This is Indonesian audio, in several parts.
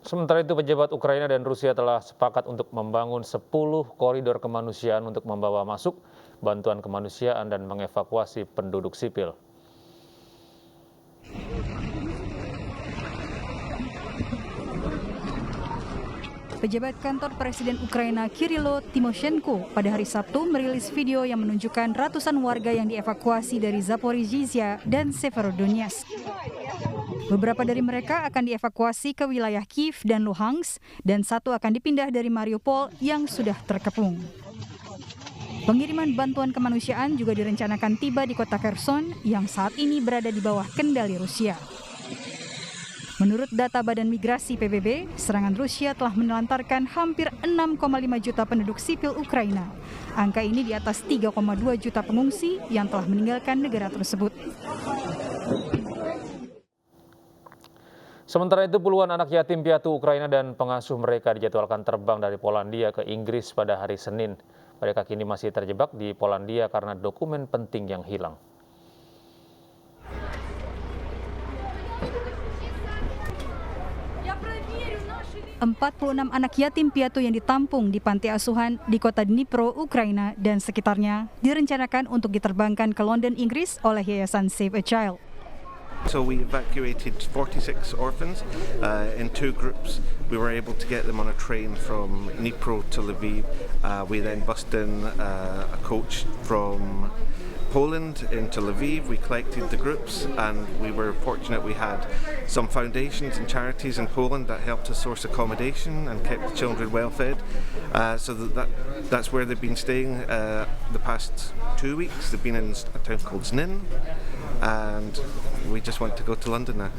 Sementara itu, pejabat Ukraina dan Rusia telah sepakat untuk membangun 10 koridor kemanusiaan untuk membawa masuk bantuan kemanusiaan dan mengevakuasi penduduk sipil. Pejabat kantor Presiden Ukraina Kirilo Timoshenko pada hari Sabtu merilis video yang menunjukkan ratusan warga yang dievakuasi dari Zaporizhzhia dan Severodonetsk. Beberapa dari mereka akan dievakuasi ke wilayah Kiev dan Luhansk, dan satu akan dipindah dari Mariupol yang sudah terkepung. Pengiriman bantuan kemanusiaan juga direncanakan tiba di kota Kherson yang saat ini berada di bawah kendali Rusia. Menurut data Badan Migrasi PBB, serangan Rusia telah menelantarkan hampir 6,5 juta penduduk sipil Ukraina. Angka ini di atas 3,2 juta pengungsi yang telah meninggalkan negara tersebut. Sementara itu, puluhan anak yatim piatu Ukraina dan pengasuh mereka dijadwalkan terbang dari Polandia ke Inggris pada hari Senin. Mereka kini masih terjebak di Polandia karena dokumen penting yang hilang. 46 anak yatim piatu yang ditampung di panti asuhan di kota Dnipro, Ukraina dan sekitarnya direncanakan untuk diterbangkan ke London, Inggris oleh Yayasan Save a Child. So we evacuated 46 orphans in two groups. We were able to get them on a train from Dnipro to Lviv. We then bussed in a coach from Poland into Lviv. We collected the groups, and we were fortunate we had some foundations and charities in Poland that helped us source accommodation and kept the children well fed. So that's where they've been staying the past 2 weeks. They've been in a town called Znyn, and we just want to go to London now.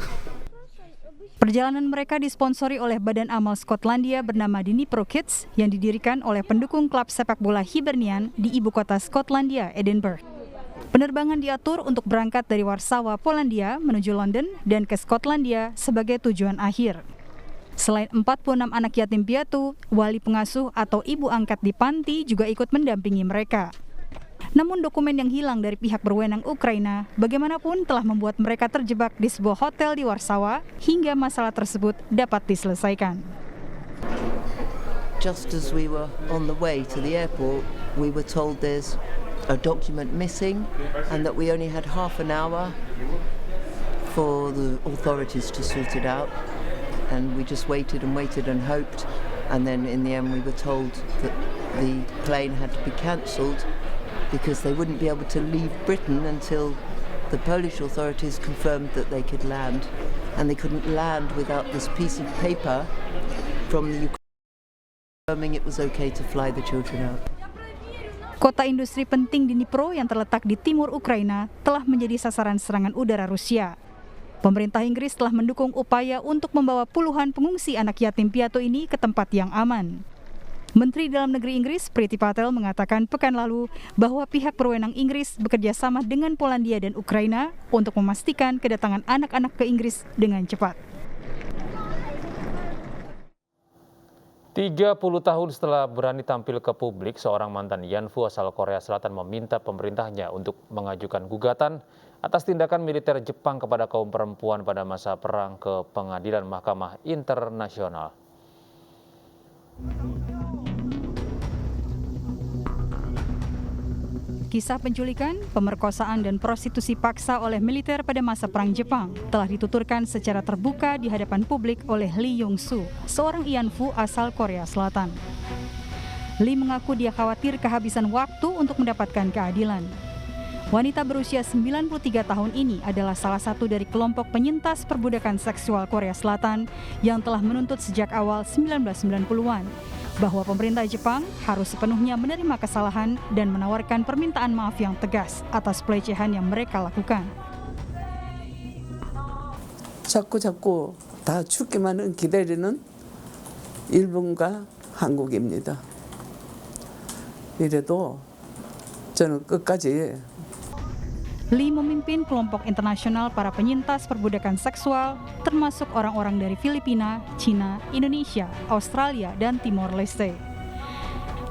Perjalanan mereka disponsori oleh Badan Amal Skotlandia bernama Dnipro Kids yang didirikan oleh pendukung klub sepak bola Hibernian di ibu kota Skotlandia, Edinburgh. Penerbangan diatur untuk berangkat dari Warsawa, Polandia menuju London dan ke Skotlandia sebagai tujuan akhir. Selain 46 anak yatim piatu, wali pengasuh atau ibu angkat di panti juga ikut mendampingi mereka. Namun dokumen yang hilang dari pihak berwenang Ukraina bagaimanapun telah membuat mereka terjebak di sebuah hotel di Warsawa hingga masalah tersebut dapat diselesaikan. Just as we were on the way to the airport, we were told there's a document missing and that we only had half an hour for the authorities to sort it out. And we just waited and waited and hoped, and then in the end we were told that the plane had to be cancelled because they wouldn't be able to leave Britain until the Polish authorities confirmed that they could land, and they couldn't land without this piece of paper from the Ukraine confirming it was okay to fly the children out. Kota industri penting di Dnipro yang terletak di timur Ukraina telah menjadi sasaran serangan udara Rusia. Pemerintah Inggris telah mendukung upaya untuk membawa puluhan pengungsi anak yatim piatu ini ke tempat yang aman. Menteri Dalam Negeri Inggris Priti Patel mengatakan pekan lalu bahwa pihak berwenang Inggris bekerja sama dengan Polandia dan Ukraina untuk memastikan kedatangan anak-anak ke Inggris dengan cepat. 30 tahun setelah berani tampil ke publik, seorang mantan Yanfu asal Korea Selatan meminta pemerintahnya untuk mengajukan gugatan atas tindakan militer Jepang kepada kaum perempuan pada masa perang ke Pengadilan Mahkamah Internasional. Kisah penculikan, pemerkosaan, dan prostitusi paksa oleh militer pada masa Perang Jepang telah dituturkan secara terbuka di hadapan publik oleh Lee Yong-soo, seorang Yanfu asal Korea Selatan. Lee mengaku dia khawatir kehabisan waktu untuk mendapatkan keadilan. Wanita berusia 93 tahun ini adalah salah satu dari kelompok penyintas perbudakan seksual Korea Selatan yang telah menuntut sejak awal 1990-an. Bahwa pemerintah Jepang harus sepenuhnya menerima kesalahan dan menawarkan permintaan maaf yang tegas atas pelecehan yang mereka lakukan. 자꾸 다 죽기만은 기다리는 일본과 한국입니다. 이래도 저는 끝까지 Lee memimpin kelompok internasional para penyintas perbudakan seksual, termasuk orang-orang dari Filipina, Cina, Indonesia, Australia, dan Timor Leste.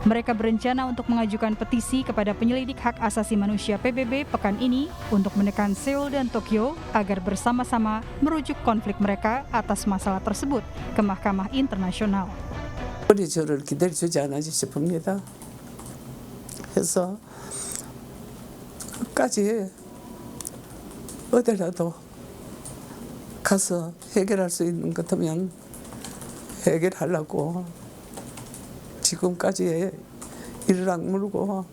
Mereka berencana untuk mengajukan petisi kepada penyelidik hak asasi manusia PBB pekan ini untuk menekan Seoul dan Tokyo agar bersama-sama merujuk konflik mereka atas masalah tersebut ke Mahkamah Internasional. 우리 저를 기다려주지 않았지 싶습니다. 그래서 끝까지 어디라도 가서 해결할 수 있는 것 같으면 해결하려고 지금까지 이를 악물고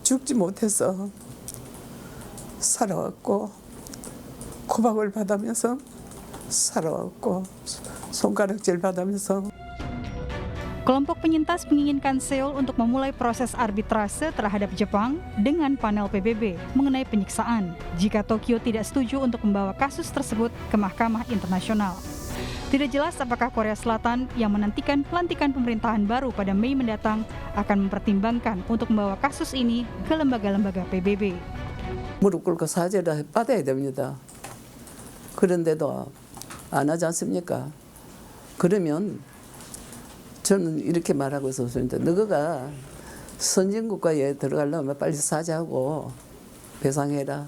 죽지 못해서 살아왔고 구박을 받으면서 살아왔고 손가락질 받으면서. Kelompok penyintas menginginkan Seoul untuk memulai proses arbitrase terhadap Jepang dengan panel PBB mengenai penyiksaan jika Tokyo tidak setuju untuk membawa kasus tersebut ke Mahkamah Internasional. Tidak jelas apakah Korea Selatan yang menantikan pelantikan pemerintahan baru pada Mei mendatang akan mempertimbangkan untuk membawa kasus ini ke lembaga-lembaga PBB. 무릎 꿇고 사죄를 받아야 됩니다. 그런데도 안 하지 않습니까? 그러면 저는 이렇게 말하고 있었습니다. 너가 선진국가에 들어가려면 빨리 사죄하고 배상해라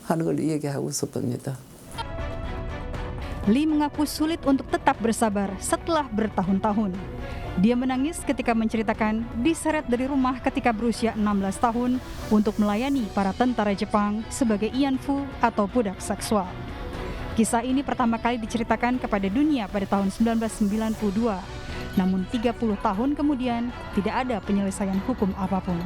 하는 걸 얘기하고 있었습니다. Lee mengaku sulit untuk tetap bersabar setelah bertahun-tahun. Dia menangis ketika menceritakan diseret dari rumah ketika berusia 16 tahun untuk melayani para tentara Jepang sebagai ianfu atau budak seksual. Kisah ini pertama kali diceritakan kepada dunia pada tahun 1992. Namun 30 tahun kemudian tidak ada penyelesaian hukum apapun.